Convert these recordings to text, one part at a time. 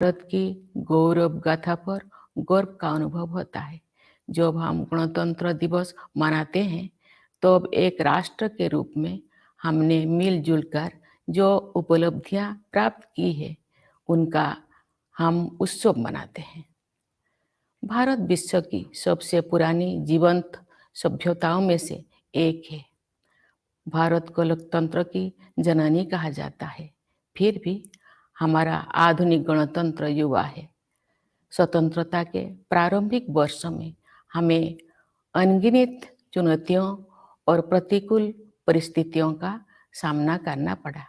भारत की गौरव गाथा पर गर्व का अनुभव होता है। जब हम गणतंत्र दिवस मनाते हैं तब एक राष्ट्र के रूप में हमने मिलजुल कर जो उपलब्धियां प्राप्त की है उनका हम उत्सव मनाते हैं। भारत विश्व की सबसे पुरानी जीवंत सभ्यताओं में से एक है। भारत को लोकतंत्र की जननी कहा जाता है। फिर भी हमारा आधुनिक गणतंत्र युवा है। स्वतंत्रता के प्रारंभिक वर्षों में हमें अनगिनत चुनौतियों और प्रतिकूल परिस्थितियों का सामना करना पड़ा।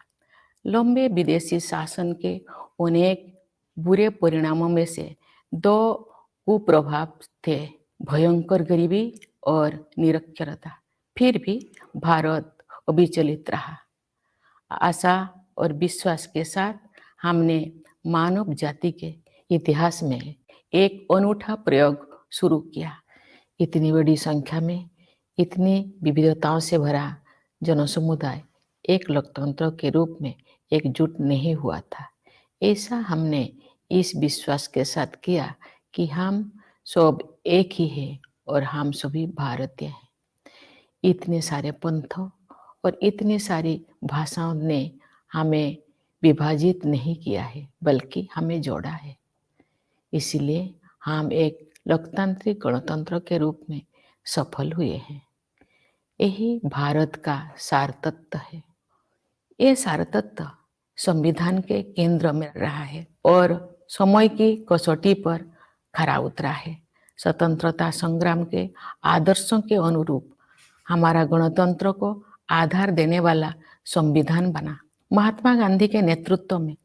लंबे विदेशी शासन के अनेक बुरे परिणामों में से दो कुप्रभाव थे, भयंकर गरीबी और निरक्षरता। फिर भी भारत अविचलित रहा। आशा और विश्वास के साथ हमने मानव जाति के इतिहास में एक अनूठा प्रयोग शुरू किया। इतनी बड़ी संख्या में इतनी विविधताओं से भरा जनसमुदाय एक लोकतंत्र के रूप में एकजुट नहीं हुआ था। ऐसा हमने इस विश्वास के साथ किया कि हम सब एक ही हैं और हम सभी भारतीय हैं। इतने सारे पंथों और इतनी सारी भाषाओं ने हमें विभाजित नहीं किया है, बल्कि हमें जोड़ा है। इसलिए हम एक लोकतांत्रिक गणतंत्र के रूप में सफल हुए हैं। यही भारत का सार तत्व है। ये सार तत्व संविधान के केंद्र में रहा है और समय की कसौटी पर खरा उतरा है। स्वतंत्रता संग्राम के आदर्शों के अनुरूप हमारा गणतंत्र को आधार देने वाला संविधान बना। महात्मा गांधी के नेतृत्व में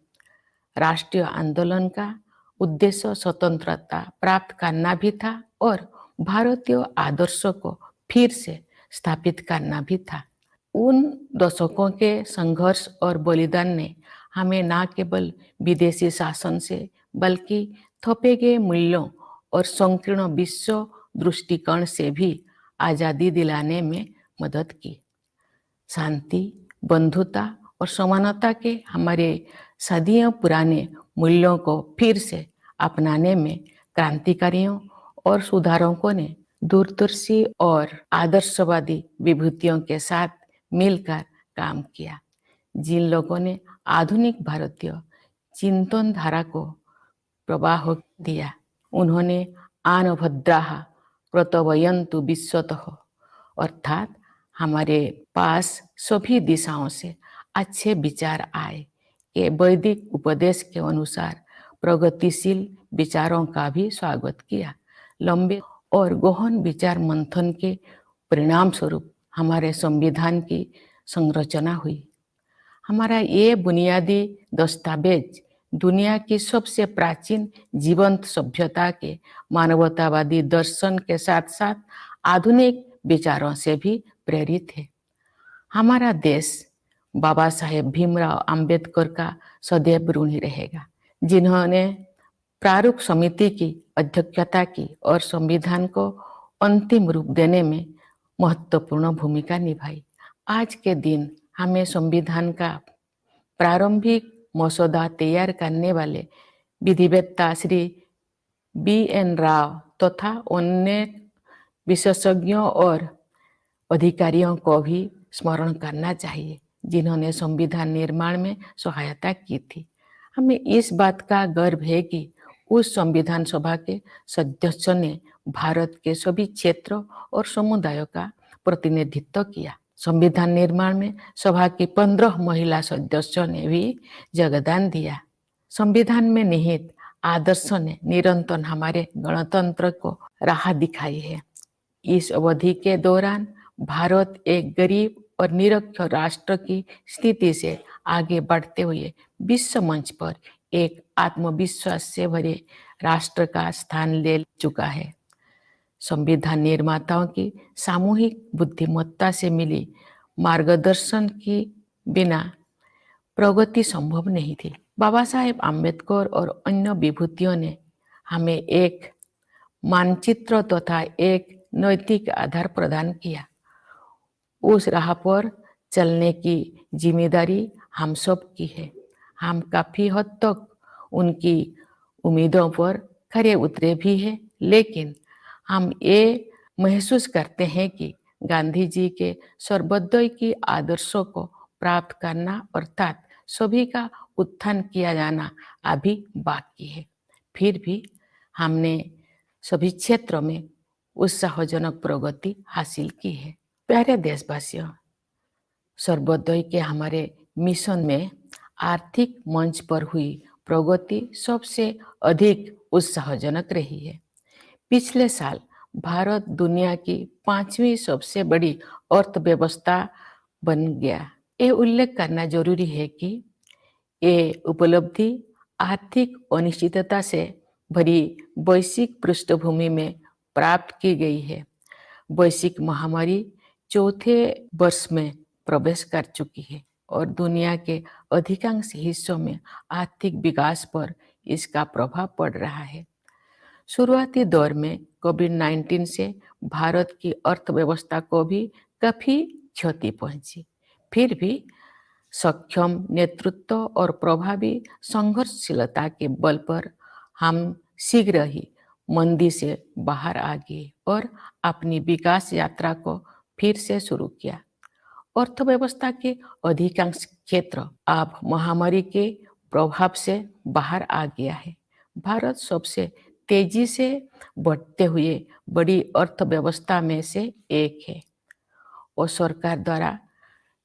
राष्ट्रीय आंदोलन का उद्देश्य स्वतंत्रता प्राप्त करना भी था और भारतीय आदर्शों को फिर से स्थापित करना भी था। उन दशकों के संघर्ष और बलिदान ने हमें न केवल विदेशी शासन से बल्कि थोपे गए मूल्यों और संकीर्ण विश्व दृष्टिकोण से भी आजादी दिलाने में मदद की। शांति, बंधुता और समानता के हमारे सदियों पुराने मूल्यों को फिर से अपनाने में क्रांतिकारियों और सुधारकों ने दूरदर्शी और आदर्शवादी विभूतियों के साथ मिलकर काम किया। जिन लोगों ने आधुनिक भारतीय चिंतन धारा को प्रवाह दिया, उन्होंने आन भद्राः कृतवयन्तु विश्वतः, अर्थात हमारे पास सभी दिशाओं से अच्छे विचार आए। ये वैदिक उपदेश के अनुसार प्रगतिशील विचारों का भी स्वागत किया। लंबे और गहन विचार मंथन के परिणाम स्वरूप हमारे संविधान की संरचना हुई। हमारा ये बुनियादी दस्तावेज दुनिया की सबसे प्राचीन जीवंत सभ्यता के मानवतावादी दर्शन के साथ साथ आधुनिक विचारों से भी प्रेरित है। हमारा देश बाबा साहेब भीमराव अंबेडकर का सदैव ऋणी रहेगा, जिन्होंने प्रारूप समिति की अध्यक्षता की और संविधान को अंतिम रूप देने में महत्वपूर्ण भूमिका निभाई। आज के दिन हमें संविधान का प्रारंभिक मसौदा तैयार करने वाले विधिवेत्ता श्री B.N. राव तथा अन्य विशेषज्ञों और अधिकारियों को भी स्मरण करना चाहिए, जिन्होंने संविधान निर्माण में सहायता की थी। हमें इस बात का गर्व है कि उस संविधान सभा के सदस्यों ने भारत के सभी क्षेत्रों और समुदायों का प्रतिनिधित्व किया। संविधान निर्माण में सभा की 15 महिला सदस्यों ने भी योगदान दिया। संविधान में निहित आदर्शों ने निरंतर हमारे गणतंत्र को राह दिखाई है। इस अवधि के दौरान भारत एक गरीब और निरक्षर राष्ट्र की स्थिति से आगे बढ़ते हुए विश्व मंच पर एक आत्मविश्वास से भरे राष्ट्र का स्थान ले चुका है। संविधान निर्माताओं की सामूहिक बुद्धिमत्ता से मिली मार्गदर्शन की बिना प्रगति संभव नहीं थी। बाबा साहेब अम्बेडकर और अन्य विभूतियों ने हमें एक मानचित्र तथा एक नैतिक आधार प्रदान किया। उस राह पर चलने की जिम्मेदारी हम सब की है। हम काफी हद तक उनकी उम्मीदों पर खरे उतरे भी हैं, लेकिन हम ये महसूस करते हैं कि गांधी जी के सर्वोदय की आदर्शों को प्राप्त करना अर्थात सभी का उत्थान किया जाना अभी बाकी है। फिर भी हमने सभी क्षेत्रों में उत्साहजनक प्रगति हासिल की है। प्यारे देशवासियों, सर्वोदय के हमारे मिशन में आर्थिक मंच पर हुई प्रगति सबसे अधिक उत्साहजनक रही है। पिछले साल भारत दुनिया की 5वीं सबसे बड़ी अर्थव्यवस्था बन गया। ये उल्लेख करना जरूरी है कि ये उपलब्धि आर्थिक अनिश्चितता से भरी वैश्विक पृष्ठभूमि में प्राप्त की गई है। वैश्विक महामारी चौथे वर्ष में प्रवेश कर चुकी है और दुनिया के अधिकांश हिस्सों में आर्थिक विकास पर इसका प्रभाव पड़ रहा है। शुरुआती दौर में कोविड-19 से भारत की अर्थव्यवस्था को भी काफी क्षति पहुंची। फिर भी सक्षम नेतृत्व और प्रभावी संघर्षशीलता के बल पर हम शीघ्र ही मंदी से बाहर आ गए और अपनी विकास यात्रा को फिर से शुरू किया। अर्थव्यवस्था के अधिकांश क्षेत्र अब महामारी के प्रभाव से बाहर आ गया है। भारत सबसे तेजी से बढ़ते हुए बड़ी अर्थव्यवस्था में से एक है और सरकार द्वारा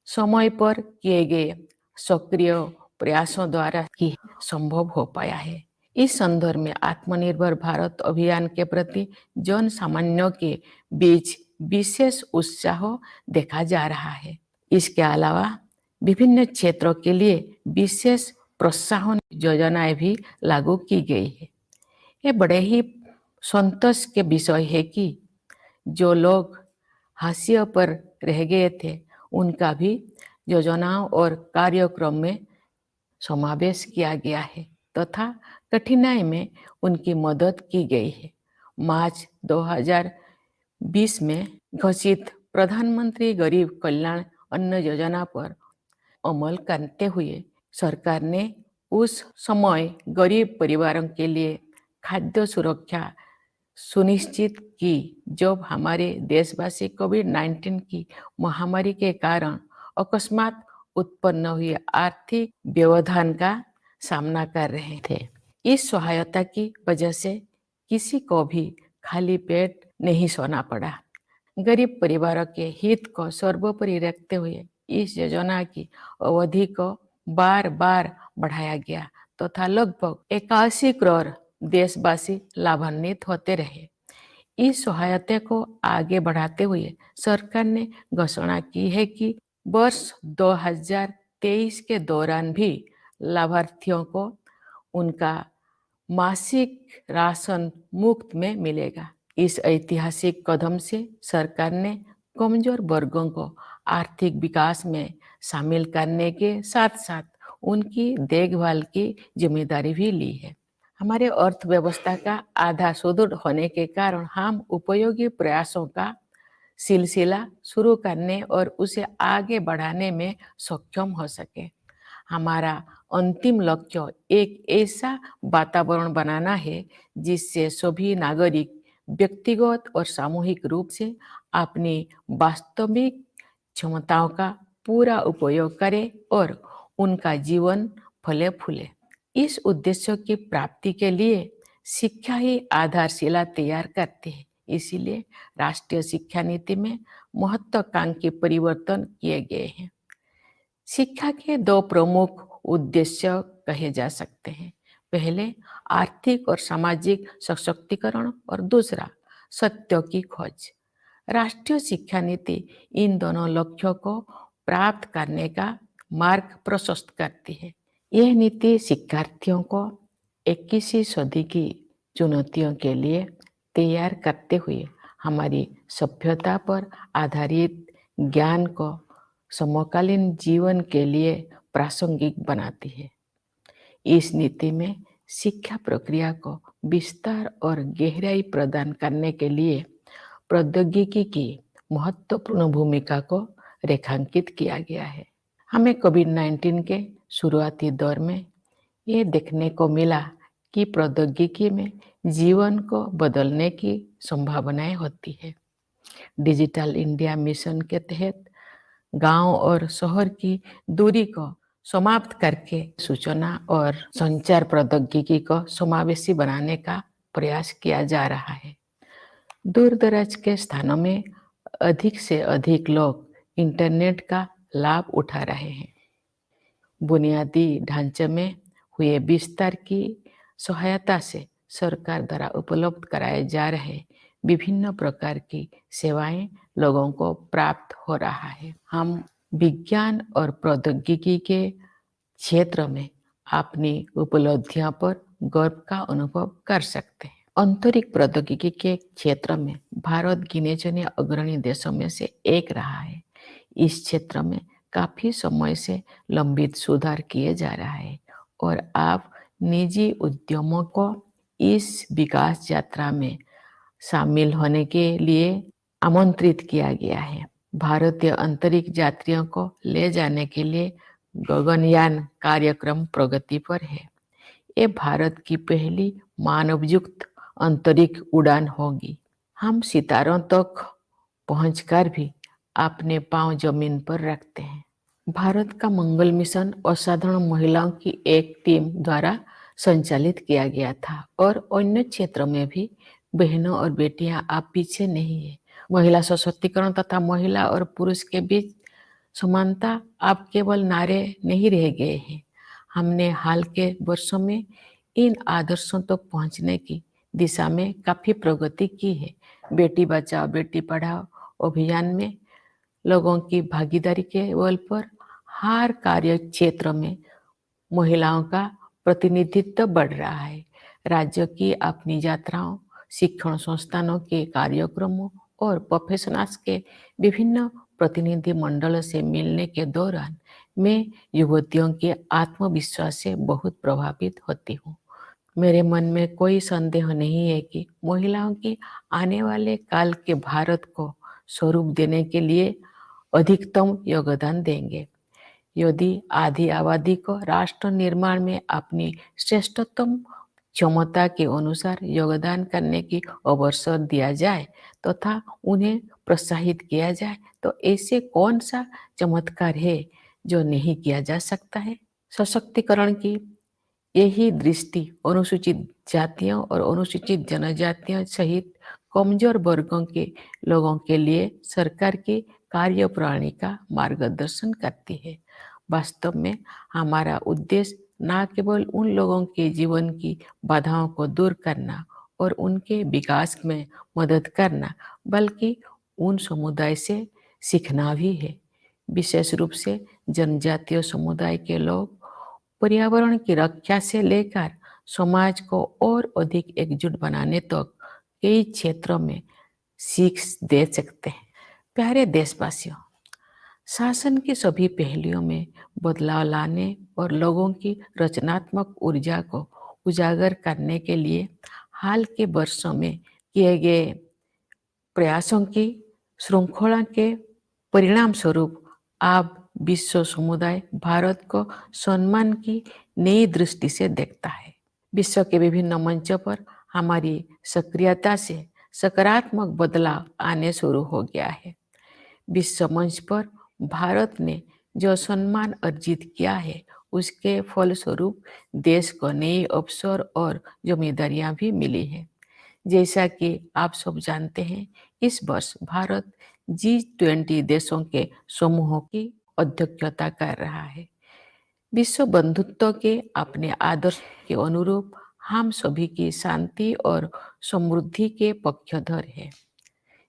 समय पर किए गए सक्रिय प्रयासों द्वारा ही संभव हो पाया है। इस संदर्भ में आत्मनिर्भर भारत अभियान के प्रति जन सामान्यों के बीच विशेष उत्साह देखा जा रहा है। इसके अलावा विभिन्न क्षेत्रों के लिए विशेष प्रोत्साहन योजनाएं भी लागू की गई है। ये बड़े ही संतोष के विषय है कि जो लोग हाशिए पर रह गए थे उनका भी योजनाओं और कार्यक्रम में समावेश किया गया है तथा कठिनाई में उनकी मदद की गई है। मार्च 2020 में घोषित प्रधानमंत्री गरीब कल्याण अन्न योजना पर अमल करते हुए सरकार ने उस समय गरीब परिवारों के लिए खाद्य सुरक्षा सुनिश्चित की जब हमारे देशवासी कोविड-19 की महामारी के कारण अकस्मात उत्पन्न हुए आर्थिक व्यवधान का सामना कर रहे थे। इस सहायता की वजह से किसी को भी खाली पेट नहीं सोना पड़ा। गरीब परिवारों के हित को सर्वोपरि रखते हुए इस योजना की अवधि को बार बार बढ़ाया गया तथा लगभग 81 करोड़ देशवासी लाभान्वित होते रहे। इस सहायता को आगे बढ़ाते हुए सरकार ने घोषणा की है कि वर्ष 2023 के दौरान भी लाभार्थियों को उनका मासिक राशन मुफ्त में मिलेगा। इस ऐतिहासिक कदम से सरकार ने कमजोर वर्गों को आर्थिक विकास में शामिल करने के साथ साथ उनकी देखभाल की जिम्मेदारी भी ली है। हमारे अर्थव्यवस्था का आधा सुदृढ़ होने के कारण हम उपयोगी प्रयासों का सिलसिला शुरू करने और उसे आगे बढ़ाने में सक्षम हो सके। हमारा अंतिम लक्ष्य एक ऐसा वातावरण बनाना है जिससे सभी नागरिक व्यक्तिगत और सामूहिक रूप से अपनी वास्तविक क्षमताओं का पूरा उपयोग करें और उनका जीवन फले फूले। इस उद्देश्य की प्राप्ति के लिए शिक्षा ही आधारशिला तैयार करती है। इसीलिए राष्ट्रीय शिक्षा नीति में महत्वाकांक्षी परिवर्तन किए गए हैं। शिक्षा के दो प्रमुख उद्देश्य कहे जा सकते हैं। पहले आर्थिक और सामाजिक सशक्तिकरण और दूसरा सत्य की खोज। राष्ट्रीय शिक्षा नीति इन दोनों लक्ष्यों को प्राप्त करने का मार्ग प्रशस्त करती है। यह नीति शिक्षार्थियों को 21वीं सदी की चुनौतियों के लिए तैयार करते हुए हमारी सभ्यता पर आधारित ज्ञान को समकालीन जीवन के लिए प्रासंगिक बनाती है। इस नीति में शिक्षा प्रक्रिया को विस्तार और गहराई प्रदान करने के लिए प्रौद्योगिकी की महत्वपूर्ण भूमिका को रेखांकित किया गया है। हमें कोविड-19 के शुरुआती दौर में ये देखने को मिला कि प्रौद्योगिकी में जीवन को बदलने की संभावनाएं होती है। डिजिटल इंडिया मिशन के तहत गांव और शहर की दूरी को समाप्त करके सूचना और संचार प्रौद्योगिकी को समावेशी बनाने का प्रयास किया जा रहा है। दूर दराज के स्थानों में अधिक से अधिक लोग इंटरनेट का लाभ उठा रहे हैं। बुनियादी ढांचे में हुए विस्तार की सहायता से सरकार द्वारा उपलब्ध कराए जा रहे विभिन्न प्रकार की सेवाएं लोगों को प्राप्त हो रहा है। हम विज्ञान और प्रौद्योगिकी के क्षेत्र में अपनी उपलब्धियों पर गर्व का अनुभव कर सकते हैं। अंतरिक्ष प्रौद्योगिकी के क्षेत्र में भारत गिने चुने अग्रणी देशों में से एक रहा है। इस क्षेत्र में काफी समय से लंबित सुधार किए जा रहा है और आप निजी उद्यमों को इस विकास यात्रा में शामिल होने के लिए आमंत्रित किया गया है। भारतीय अंतरिक्ष यात्रियों को ले जाने के लिए गगनयान कार्यक्रम प्रगति पर है। ये भारत की पहली मानवयुक्त अंतरिक्ष उड़ान होगी। हम सितारों तक पहुंचकर भी अपने पांव जमीन पर रखते हैं। भारत का मंगल मिशन असाधारण महिलाओं की एक टीम द्वारा संचालित किया गया था और अन्य क्षेत्रों में भी बहनों और बेटियां आप पीछे नहीं है। महिला सशक्तिकरण तथा महिला और पुरुष के बीच समानता अब केवल नारे नहीं रह गए हैं। हमने हाल के वर्षों में इन आदर्शों तक पहुंचने की दिशा में काफी प्रगति की है। बेटी बचाओ बेटी पढ़ाओ अभियान में लोगों की भागीदारी के बल पर हर कार्य क्षेत्र में महिलाओं का प्रतिनिधित्व बढ़ रहा है। राज्यों की अपनी यात्राओं, शिक्षण संस्थानों के कार्यक्रमों और प्रोफेशनल्स के विभिन्न प्रतिनिधि मंडलों से मिलने के दौरान मैं युवतियों के आत्मविश्वास से बहुत प्रभावित होती हूँ। मेरे मन में कोई संदेह नहीं है कि महिलाओं की आने वाले काल के भारत को स्वरूप देने के लिए अधिकतम योगदान देंगे। यदि आधी आबादी को राष्ट्र निर्माण में अपनी श्रेष्ठतम क्षमता के अनुसार योगदान करने की अवसर दिया जाए तथा उन्हें प्रोत्साहित किया जाए तो ऐसे कौन सा चमत्कार है जो नहीं किया जा सकता है। सशक्तिकरण की यही दृष्टि अनुसूचित जातियों और अनुसूचित जनजातियों सहित कमजोर वर्गों के लोगों के लिए सरकार की कार्यप्रणाली का मार्गदर्शन करती है। वास्तव में हमारा उद्देश्य न केवल उन लोगों के जीवन की बाधाओं को दूर करना और उनके विकास में मदद करना बल्कि उन समुदाय से सीखना भी है। विशेष रूप से जनजातीय समुदाय के लोग पर्यावरण की रक्षा से लेकर समाज को और अधिक एकजुट बनाने तक कई क्षेत्रों में सीख दे सकते हैं। प्यारे देशवासियों, शासन के सभी पहलुओं में बदलाव लाने और लोगों की रचनात्मक ऊर्जा को उजागर करने के लिए हाल के वर्षों में किए गए प्रयासों की श्रृंखला के परिणाम स्वरूप अब विश्व समुदाय भारत को सम्मान की नई दृष्टि से देखता है। विश्व के विभिन्न मंचों पर हमारी सक्रियता से सकारात्मक बदलाव आने शुरू हो गया है। विश्व मंच पर भारत ने जो सम्मान अर्जित किया है उसके फलस्वरूप देश को नए अवसर और जिम्मेदारियां भी मिली है। जैसा कि आप सब जानते हैं, इस वर्ष भारत G20 देशों के समूह की अध्यक्षता कर रहा है। विश्व बंधुत्व के अपने आदर्श के अनुरूप हम सभी की शांति और समृद्धि के पक्षधर है।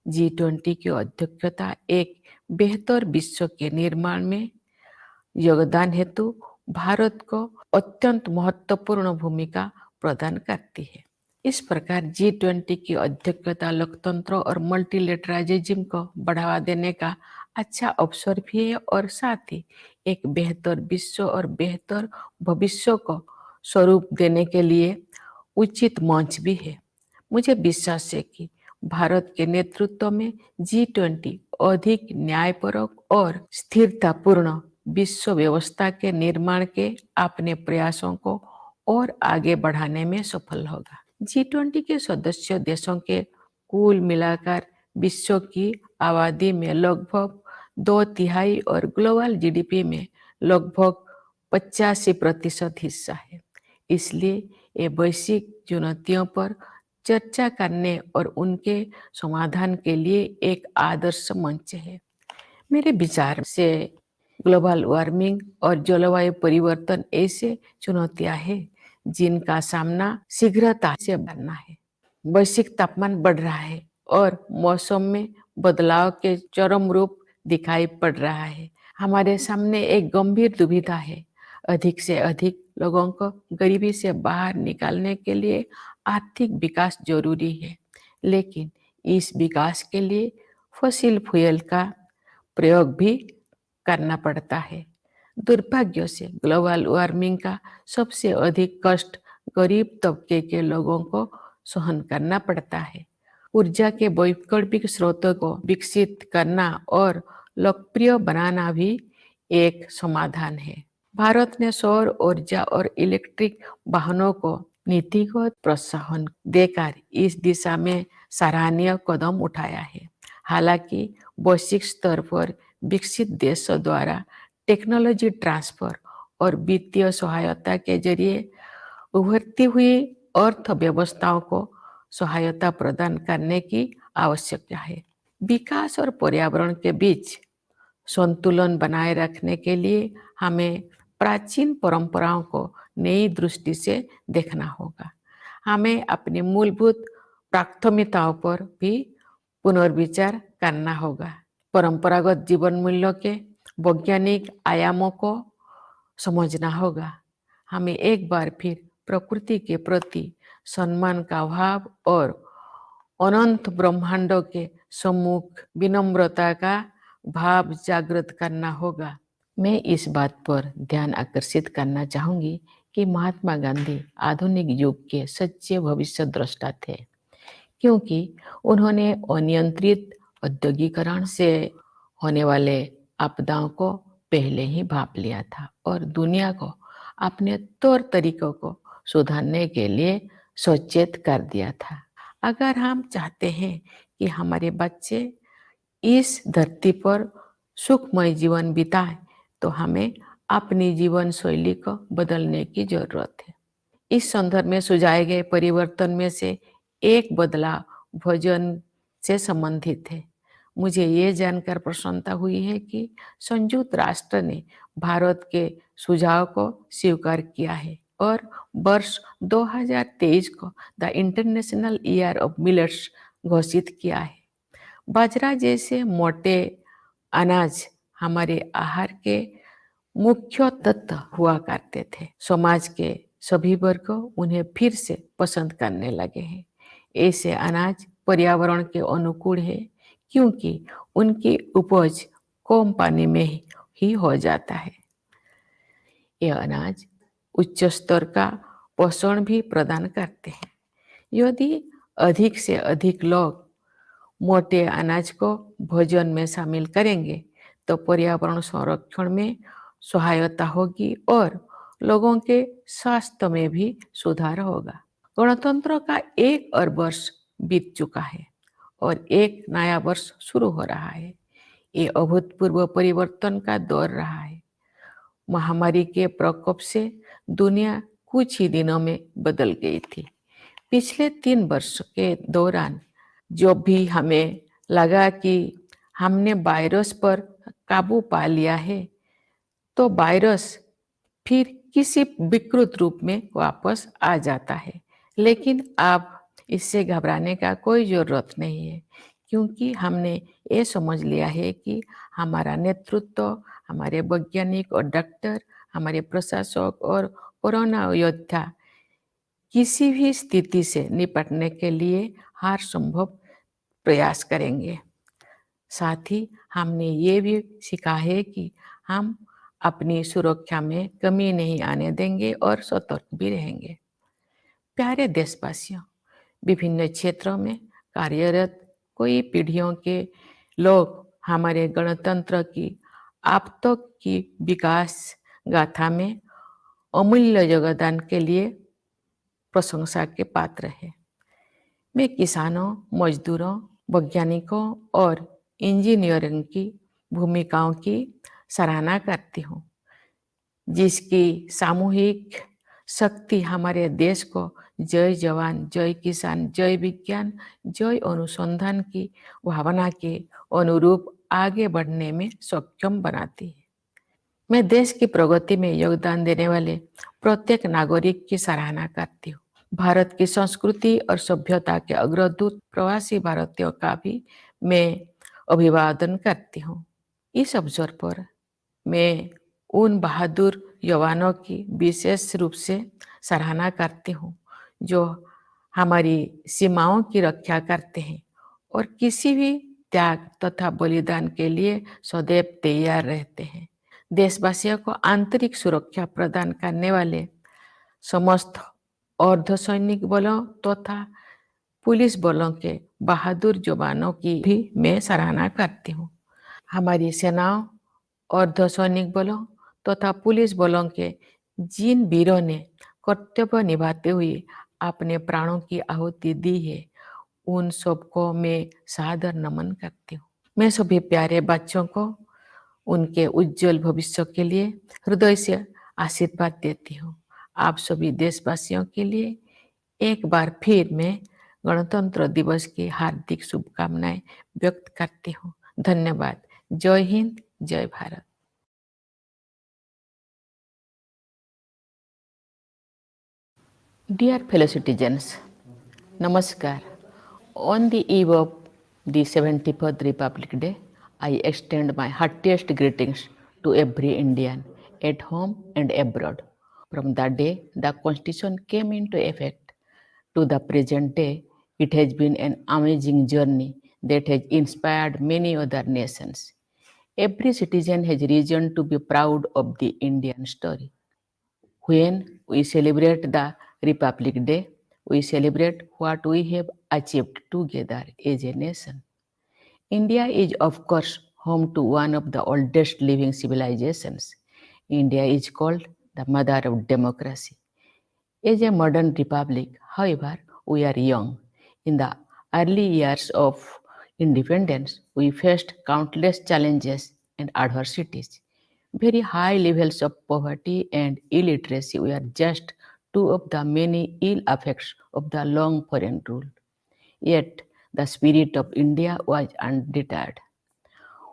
G20 की अध्यक्षता एक बेहतर विश्व के निर्माण में योगदान हेतु भारत को अत्यंत महत्वपूर्ण भूमिका प्रदान करती है। इस प्रकार G20 की अध्यक्षता लोकतंत्र और मल्टीलेटरलिज्म को बढ़ावा देने का अच्छा अवसर भी है और साथ ही एक बेहतर विश्व और बेहतर भविष्य को स्वरूप देने के लिए उचित मंच भी है। मुझे विश्वास है कि भारत के नेतृत्व में G20 अधिक न्यायपरक और स्थिरतापूर्ण विश्व व्यवस्था के निर्माण के अपने प्रयासों को और आगे बढ़ाने में सफल होगा। G20 के सदस्य देशों के कुल मिलाकर विश्व की आबादी में लगभग 2/3 और ग्लोबल जीडीपी में लगभग 85% हिस्सा है। इसलिए ये वैश्विक चुनौतियों पर चर्चा करने और उनके समाधान के लिए एक आदर्श मंच है। मेरे विचार से ग्लोबल वार्मिंग और जलवायु परिवर्तन ऐसे चुनौतियां हैं जिनका सामना शीघ्रता से करना है। वैश्विक तापमान बढ़ रहा है और मौसम में बदलाव के चरम रूप दिखाई पड़ रहा है। हमारे सामने एक गंभीर दुविधा है। अधिक से अधिक लोगों को गरीबी से बाहर निकालने के लिए आर्थिक विकास जरूरी है, लेकिन इस विकास के लिए फॉसिल फ्यूल का प्रयोग भी करना पड़ता है। दुर्भाग्य से ग्लोबल वार्मिंग का सबसे अधिक कष्ट गरीब तबके के लोगों को सहन करना पड़ता है। ऊर्जा के वैकल्पिक स्रोतों को विकसित करना और लोकप्रिय बनाना भी एक समाधान है। भारत ने सौर ऊर्जा और इलेक्ट्रिक वाहनों को नीतिगत प्रोत्साहन देकर इस दिशा में सराहनीय कदम उठाया है। हालांकि वैश्विक स्तर पर विकसित देशों द्वारा टेक्नोलॉजी ट्रांसफर और वित्तीय सहायता के जरिए उभरती हुई अर्थव्यवस्थाओं को सहायता प्रदान करने की आवश्यकता है। विकास और पर्यावरण के बीच संतुलन बनाए रखने के लिए हमें प्राचीन परंपराओं को नई दृष्टि से देखना होगा। हमें अपनी मूलभूत प्राथमिकताओं पर भी पुनर्विचार करना होगा। परंपरागत जीवन मूल्यों के वैज्ञानिक आयामों को समझना होगा। हमें एक बार फिर प्रकृति के प्रति सम्मान का भाव और अनंत ब्रह्मांडों के सम्मुख विनम्रता का भाव जागृत करना होगा। मैं इस बात पर ध्यान आकर्षित करना चाहूंगी कि महात्मा गांधी आधुनिक युग के सच्चे भविष्य द्रष्टा थे, क्योंकि उन्होंने अनियंत्रित औद्योगिकरण से होने वाले आपदाओं को पहले ही भांप लिया था और दुनिया को अपने तौर तरीकों को सुधारने के लिए सचेत कर दिया था। अगर हम चाहते हैं कि हमारे बच्चे इस धरती पर सुखमय जीवन बिताएं, तो हमें अपनी जीवन शैली को बदलने की जरूरत है। इस संदर्भ में सुझाए गए परिवर्तन में से एक बदलाव भोजन से संबंधित है। मुझे ये जानकर प्रसन्नता हुई है कि संयुक्त राष्ट्र ने भारत के सुझाव को स्वीकार किया है और वर्ष 2023 को the international year of millets घोषित किया है। बाजरा जैसे मोटे अनाज हमारे आहार के मुख्य तत्व हुआ करते थे। समाज के सभी वर्ग उन्हें फिर से पसंद करने लगे हैं। ऐसे अनाज पर्यावरण के अनुकूल है, क्योंकि उनकी उपज कम पानी में ही हो जाता है। ये अनाज उच्च स्तर का पोषण भी प्रदान करते हैं। यदि अधिक से अधिक लोग मोटे अनाज को भोजन में शामिल करेंगे तो पर्यावरण संरक्षण में सहायता होगी और लोगों के स्वास्थ्य में भी सुधार होगा। गणतंत्र का 1 अरब वर्ष बीत चुका है और एक नया वर्ष शुरू हो रहा है। ये अभूतपूर्व परिवर्तन का दौर रहा है। महामारी के प्रकोप से दुनिया कुछ ही दिनों में बदल गई थी। पिछले 3 वर्ष के दौरान जो भी हमें लगा कि हमने वायरस पर काबू पा लिया है, तो वायरस फिर किसी विकृत रूप में वापस आ जाता है। लेकिन अब इससे घबराने का कोई जरूरत नहीं है, क्योंकि हमने ये समझ लिया है कि हमारा नेतृत्व, हमारे वैज्ञानिक और डॉक्टर, हमारे प्रशासक और कोरोना योद्धा किसी भी स्थिति से निपटने के लिए हर संभव प्रयास करेंगे। साथ ही हमने ये भी सीखा है कि हम अपनी सुरक्षा में कमी नहीं आने देंगे और सतर्क भी रहेंगे। प्यारे देशवासियों, विभिन्न क्षेत्रों में कार्यरत कई पीढ़ियों के लोग हमारे गणतंत्र की अब तक की विकास गाथा में अमूल्य योगदान के लिए प्रशंसा के पात्र है। मैं किसानों, मजदूरों, वैज्ञानिकों और इंजीनियरों की भूमिकाओं की सराहना करती हूँ, जिसकी सामूहिक शक्ति हमारे देश को जय जवान, जय किसान, जय विज्ञान, जय अनुसंधान की भावना के अनुरूप आगे बढ़ने में सक्षम बनाती है। मैं देश की प्रगति में योगदान देने वाले प्रत्येक नागरिक की सराहना करती हूँ। भारत की संस्कृति और सभ्यता के अग्रदूत प्रवासी भारतीयों का भी मैं अभिवादन करती हूँ। इस अवसर पर मैं उन बहादुर जवानों की विशेष रूप से सराहना करती हूँ जो हमारी सीमाओं की रक्षा करते हैं और किसी भी त्याग तथा बलिदान के लिए सदैव तैयार रहते हैं। देशवासियों को आंतरिक सुरक्षा प्रदान करने वाले समस्त अर्धसैनिक बलों तथा पुलिस बलों के बहादुर जवानों की भी मैं सराहना करती हूँ। हमारी सेनाओं, अर्धसैनिक बलों तथा पुलिस बलों के जिन वीरों ने कर्तव्य निभाते हुए अपने प्राणों की आहुति दी है, उन सबको मैं सादर नमन करती हूँ। मैं सभी प्यारे बच्चों को उनके उज्जवल भविष्य के लिए हृदय से आशीर्वाद देती हूँ। आप सभी देशवासियों के लिए एक बार फिर मैं गणतंत्र दिवस की हार्दिक शुभकामनाएं व्यक्त करती हूँ। धन्यवाद। जय हिंद, जय Bharat. Dear fellow citizens, Namaskar. On the eve of the 74th Republic Day, I extend my heartiest greetings to every Indian at home and abroad. From the day the Constitution came into effect to the present day, it has been an amazing journey that has inspired many other nations. Every citizen has reason to be proud of the Indian story. When we celebrate the Republic Day, we celebrate what we have achieved together as a nation. India is, of course, home to one of the oldest living civilizations. India is called the mother of democracy. As a modern republic, however, we are young. In the early years of independence, we faced countless challenges and adversities. Very high levels of poverty and illiteracy were just two of the many ill effects of the long foreign rule. Yet, the spirit of India was undeterred.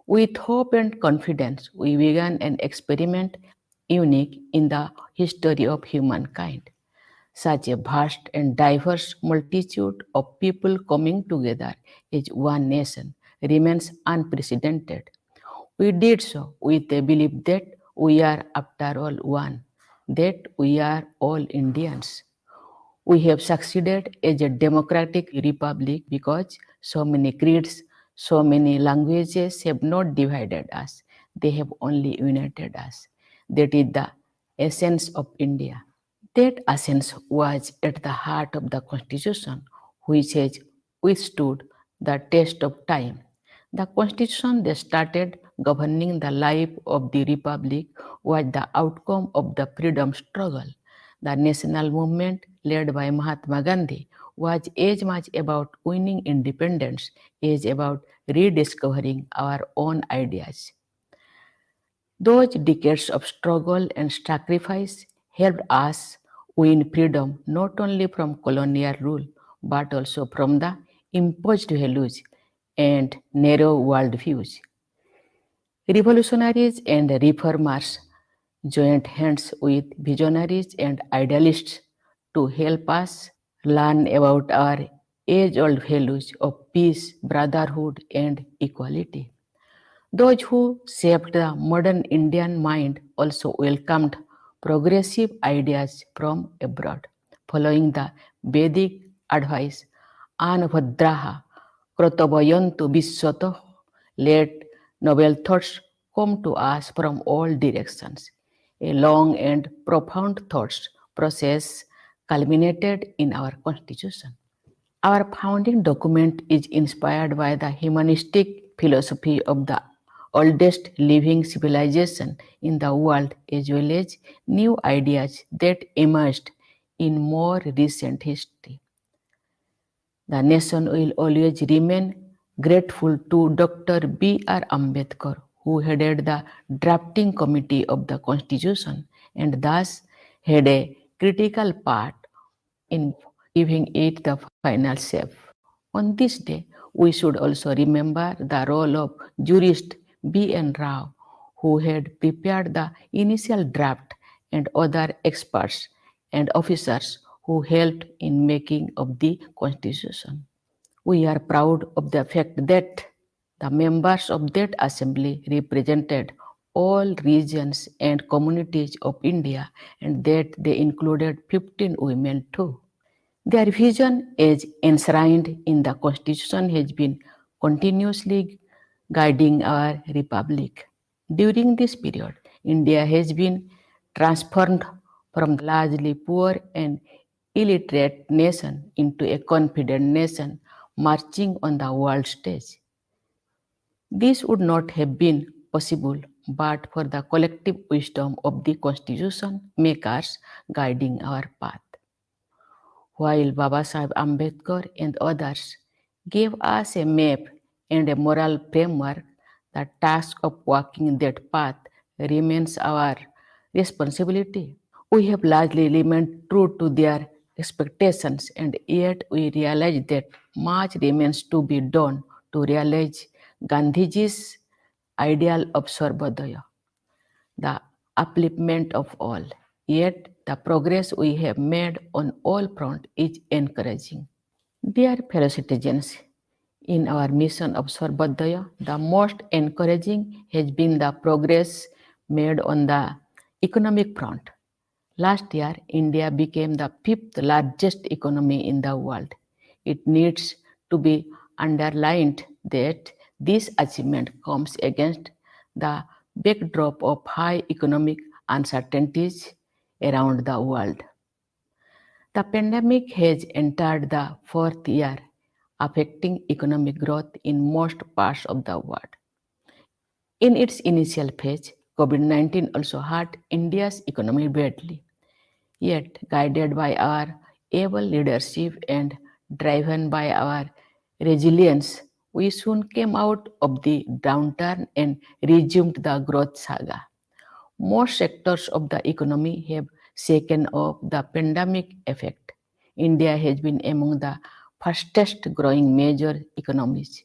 With hope and confidence, we began an experiment unique in the history of humankind. Such a vast and diverse multitude of people coming together as one nation remains unprecedented. We did so with a belief that we are, after all, one, that we are all Indians. We have succeeded as a democratic republic because so many creeds, so many languages have not divided us, they have only united us. That is the essence of India. That essence was at the heart of the Constitution, which has withstood the test of time. The Constitution that started governing the life of the Republic was the outcome of the freedom struggle. The national movement led by Mahatma Gandhi was as much about winning independence as about rediscovering our own ideas. Those decades of struggle and sacrifice helped us win freedom not only from colonial rule but also from the imposed values and narrow worldviews. Revolutionaries and reformers joined hands with visionaries and idealists to help us learn about our age old values of peace, brotherhood, and equality. Those who shaped the modern Indian mind also welcomed progressive ideas from abroad, following the Vedic advice, Anabhadraha Krotavayantu Vishwatoh, let noble thoughts come to us from all directions. A long and profound thoughts process culminated in our constitution. Our founding document is inspired by the humanistic philosophy of the oldest living civilization in the world, as well as new ideas that emerged in more recent history. The nation will always remain grateful to Dr. B.R. Ambedkar, who headed the drafting committee of the Constitution and thus had a critical part in giving it the final shape. On this day, we should also remember the role of jurist B.N. Rao, who had prepared the initial draft, and other experts and officers who helped in making of the Constitution. We are proud of the fact that the members of that assembly represented all regions and communities of India and that they included 15 women too. Their vision as enshrined in the Constitution has been continuously guiding our republic. During this period, India has been transformed from a largely poor and illiterate nation into a confident nation marching on the world stage. This would not have been possible but for the collective wisdom of the Constitution makers guiding our path. While Babasaheb Ambedkar and others gave us a map and a moral framework, the task of walking that path remains our responsibility. We have largely remained true to their expectations, and yet we realize that much remains to be done to realize Gandhiji's ideal of Sarvodaya, the upliftment of all. Yet the progress we have made on all fronts is encouraging. Dear fellow citizens, in our mission of Sarvodaya, the most encouraging has been the progress made on the economic front. Last year, India became the fifth largest economy in the world. It needs to be underlined that this achievement comes against the backdrop of high economic uncertainties around the world. The pandemic has entered the fourth year, affecting economic growth in most parts of the world. In its initial phase, COVID 19 also hurt India's economy badly. Yet, guided by our able leadership and driven by our resilience, we soon came out of the downturn and resumed the growth saga. Most sectors of the economy have shaken off the pandemic effect. India has been among the fastest growing major economies.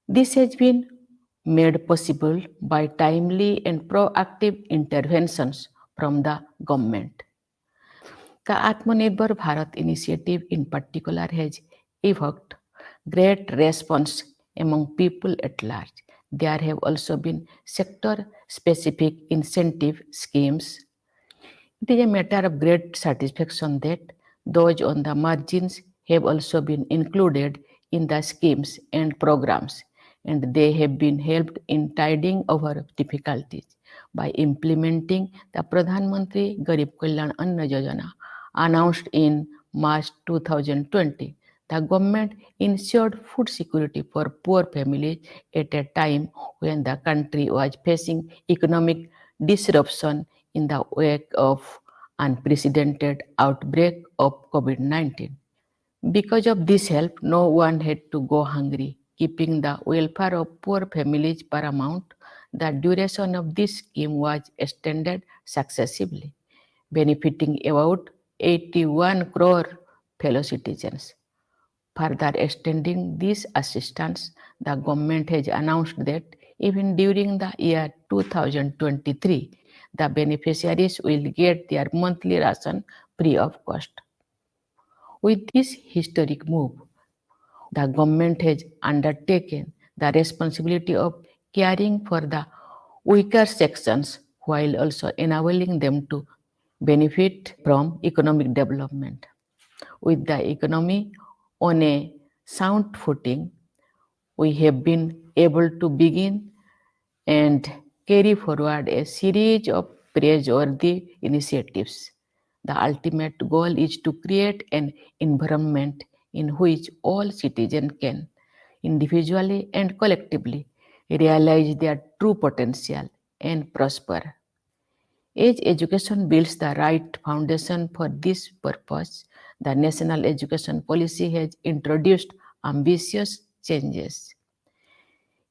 This has been made possible by timely and proactive interventions from the government. The Atmanirbhar Bharat initiative in particular has evoked great response among people at large. There have also been sector-specific incentive schemes. It is a matter of great satisfaction that those on the margins have also been included in the schemes and programs, and they have been helped in tiding over difficulties by implementing the Pradhan Mantri Garib Kalyan Anna Yojana announced in March 2020. The government ensured food security for poor families at a time when the country was facing economic disruption in the wake of unprecedented outbreak of COVID-19. Because of this help, no one had to go hungry, keeping the welfare of poor families paramount. The duration of this scheme was extended successively, benefiting about 81 crore fellow citizens. Further extending this assistance, the government has announced that even during the year 2023, the beneficiaries will get their monthly ration free of cost. With this historic move, the government has undertaken the responsibility of caring for the weaker sections while also enabling them to benefit from economic development. With the economy on a sound footing, we have been able to begin and carry forward a series of praiseworthy initiatives. The ultimate goal is to create an environment in which all citizens can, individually and collectively, realize their true potential, and prosper. As education builds the right foundation for this purpose, the National Education Policy has introduced ambitious changes.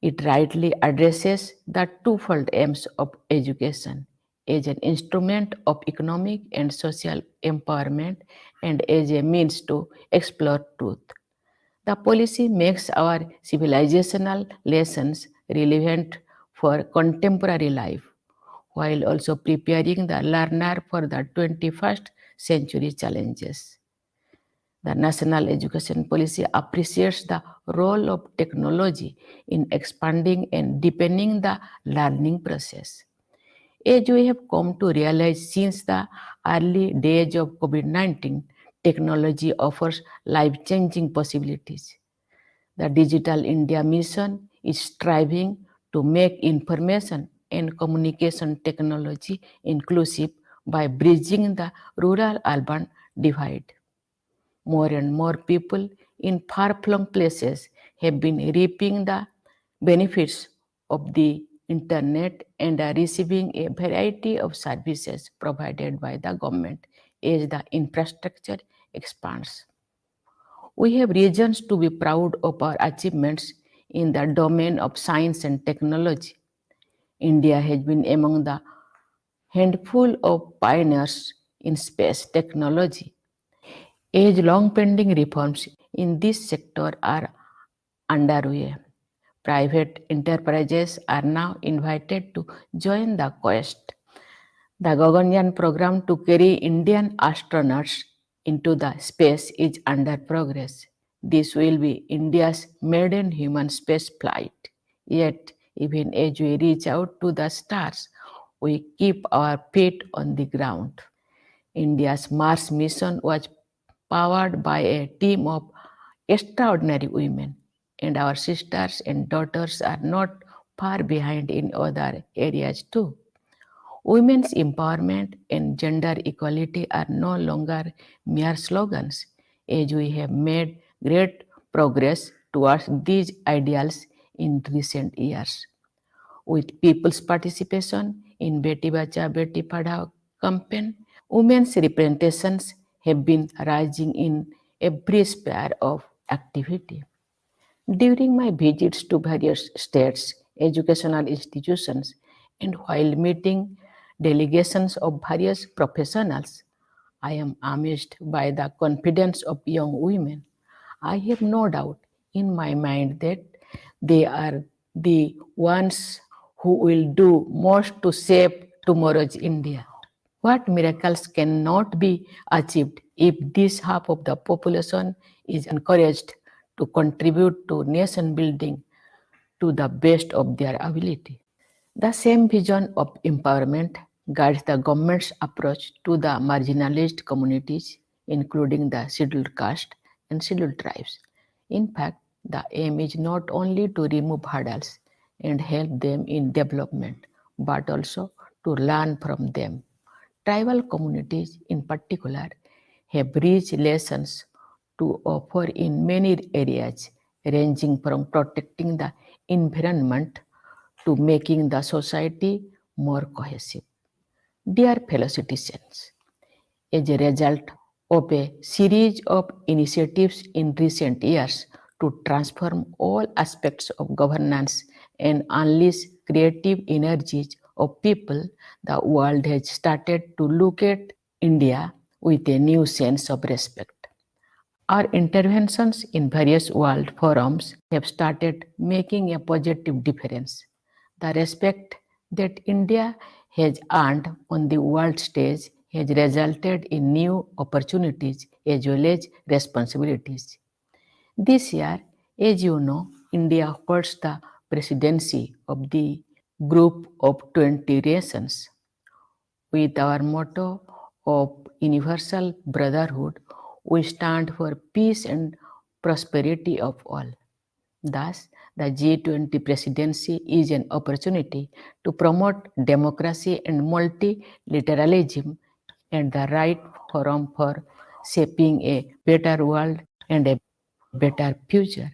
It rightly addresses the twofold aims of education as an instrument of economic and social empowerment and as a means to explore truth. The policy makes our civilizational lessons relevant for contemporary life while also preparing the learner for the 21st century challenges. The National Education Policy appreciates the role of technology in expanding and deepening the learning process. As we have come to realize since the early days of COVID-19, technology offers life-changing possibilities. The Digital India mission is striving to make information and communication technology inclusive by bridging the rural-urban divide. More and more people in far-flung places have been reaping the benefits of the internet and are receiving a variety of services provided by the government as the infrastructure expands. We have reasons to be proud of our achievements in the domain of science and technology. India has been among the handful of pioneers in space technology. As long-pending reforms in this sector are underway, private enterprises are now invited to join the quest. The Gaganyaan program to carry Indian astronauts into the space is under progress. This will be India's maiden human space flight. Yet, even as we reach out to the stars, we keep our feet on the ground. India's Mars mission was powered by a team of extraordinary women, and our sisters and daughters are not far behind in other areas too. Women's empowerment and gender equality are no longer mere slogans, as we have made great progress towards these ideals in recent years. With people's participation in Beti Bachao Beti Padhao campaign, women's representations have been rising in every sphere of activity. During my visits to various states, educational institutions, and while meeting delegations of various professionals, I am amazed by the confidence of young women. I have no doubt in my mind that they are the ones who will do most to shape tomorrow's India. What miracles cannot be achieved if this half of the population is encouraged to contribute to nation building to the best of their ability? The same vision of empowerment guides the government's approach to the marginalized communities, including the scheduled caste and scheduled tribes. In fact, the aim is not only to remove hurdles and help them in development, but also to learn from them. Tribal communities, in particular, have rich lessons to offer in many areas, ranging from protecting the environment to making the society more cohesive. Dear fellow citizens, as a result of a series of initiatives in recent years to transform all aspects of governance and unleash creative energies of people, the world has started to look at India with a new sense of respect. Our interventions in various world forums have started making a positive difference. The respect that India has earned on the world stage has resulted in new opportunities as well as responsibilities. This year, as you know, India holds the presidency of the Group of 20 Nations. With our motto of universal brotherhood, we stand for peace and prosperity of all. Thus, the G20 presidency is an opportunity to promote democracy and multilateralism and the right forum for shaping a better world and a better future.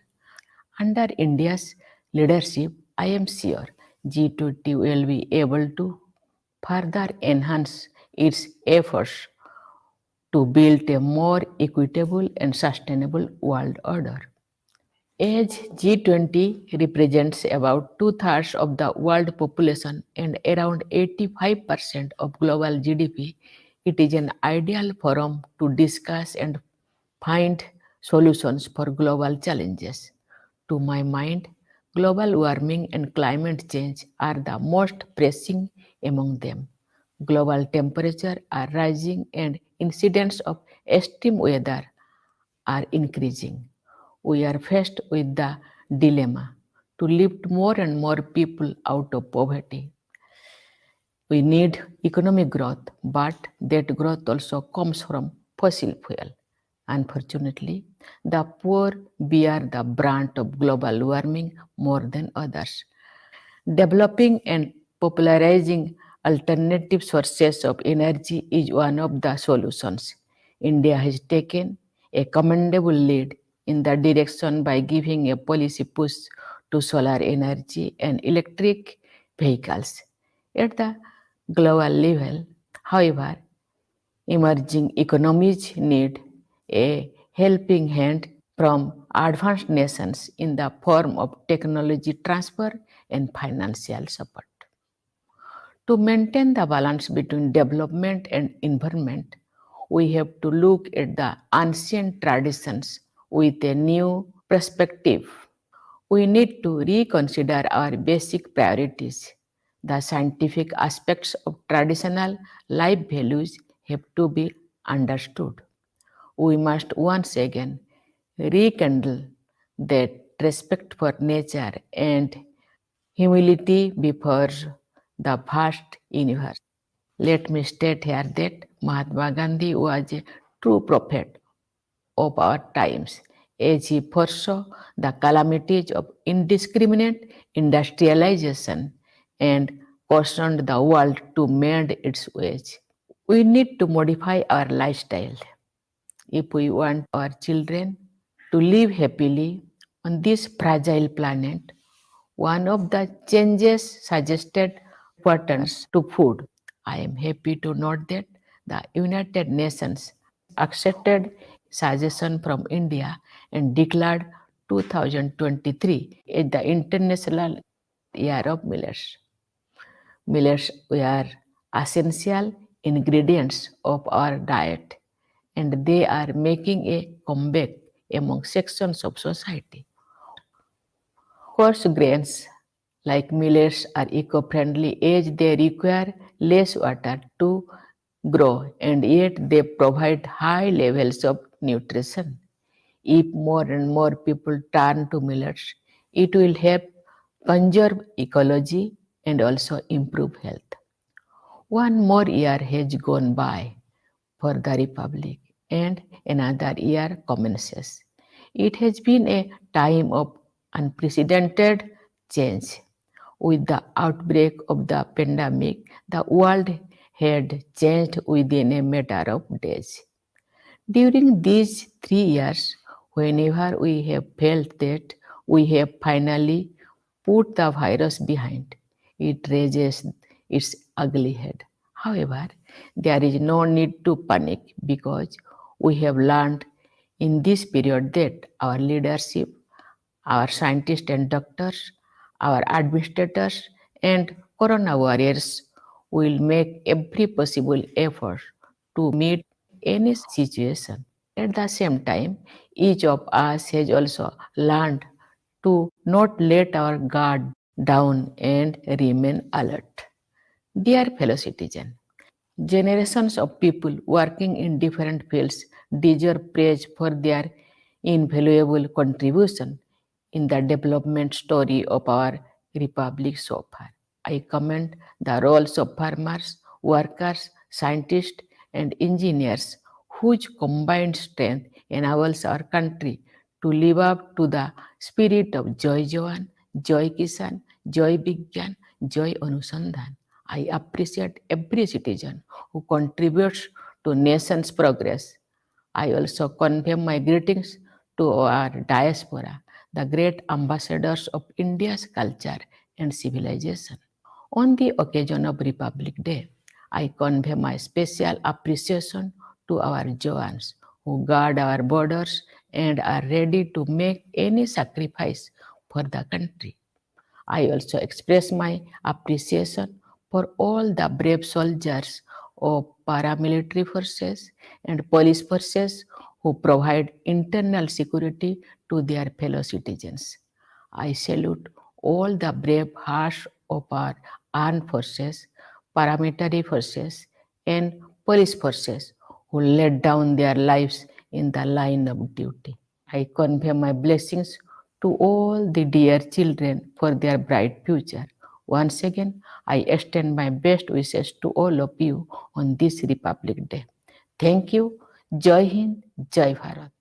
Under India's leadership, I am sure G20 will be able to further enhance its efforts to build a more equitable and sustainable world order. As G20 represents about two-thirds of the world population and around 85% of global GDP, it is an ideal forum to discuss and find solutions for global challenges. To my mind, global warming and climate change are the most pressing among them. Global temperatures are rising and incidents of extreme weather are increasing. We are faced with the dilemma to lift more and more people out of poverty. We need economic growth, but that growth also comes from fossil fuel. Unfortunately, the poor bear the brunt of global warming more than others. Developing and popularizing alternative sources of energy is one of the solutions. India has taken a commendable lead in the direction by giving a policy push to solar energy and electric vehicles. At the global level, however, emerging economies need a helping hand from advanced nations in the form of technology transfer and financial support. To maintain the balance between development and environment, we have to look at the ancient traditions with a new perspective. We need to reconsider our basic priorities. The scientific aspects of traditional life values have to be understood. We must once again rekindle that respect for nature and humility before the vast universe. Let me state here that Mahatma Gandhi was a true prophet of our times, as he foresaw the calamities of indiscriminate industrialization and cautioned the world to mend its ways. We need to modify our lifestyle if we want our children to live happily on this fragile planet. One of the changes suggested importance to food. I am happy to note that the United Nations accepted suggestion from India and declared 2023 as the International Year of Millets. Millets were essential ingredients of our diet and they are making a comeback among sections of society. Coarse grains like millets are eco-friendly as they require less water to grow and yet they provide high levels of nutrition. If more and more people turn to millets, it will help conserve ecology and also improve health. One more year has gone by for the Republic and another year commences. It has been a time of unprecedented change. With the outbreak of the pandemic, the world had changed within a matter of days. During these 3 years, whenever we have felt that we have finally put the virus behind, it raises its ugly head. However, there is no need to panic because we have learned in this period that our leadership, our scientists and doctors, our administrators, and corona warriors will make every possible effort to meet any situation. At the same time, each of us has also learned to not let our guard down and remain alert. Dear fellow citizen, generations of people working in different fields deserve praise for their invaluable contribution in the development story of our republic so far. I commend the roles of farmers, workers, scientists, and engineers whose combined strength enables our country to live up to the spirit of Joy Jawan, Joy Kisan, Joy Vigyan, Joy Anusandhan. I appreciate every citizen who contributes to nation's progress. I also convey my greetings to our diaspora, the great ambassadors of India's culture, and civilization. On the occasion of Republic Day, I convey my special appreciation to our Jawans who guard our borders and are ready to make any sacrifice for the country. I also express my appreciation for all the brave soldiers of paramilitary forces and police forces who provide internal security to their fellow citizens. I salute all the brave hearts of our armed forces, paramilitary forces, and police forces who laid down their lives in the line of duty. I convey my blessings to all the dear children for their bright future. Once again, I extend my best wishes to all of you on this Republic Day. Thank you. Jai Hind, Jai Bharat.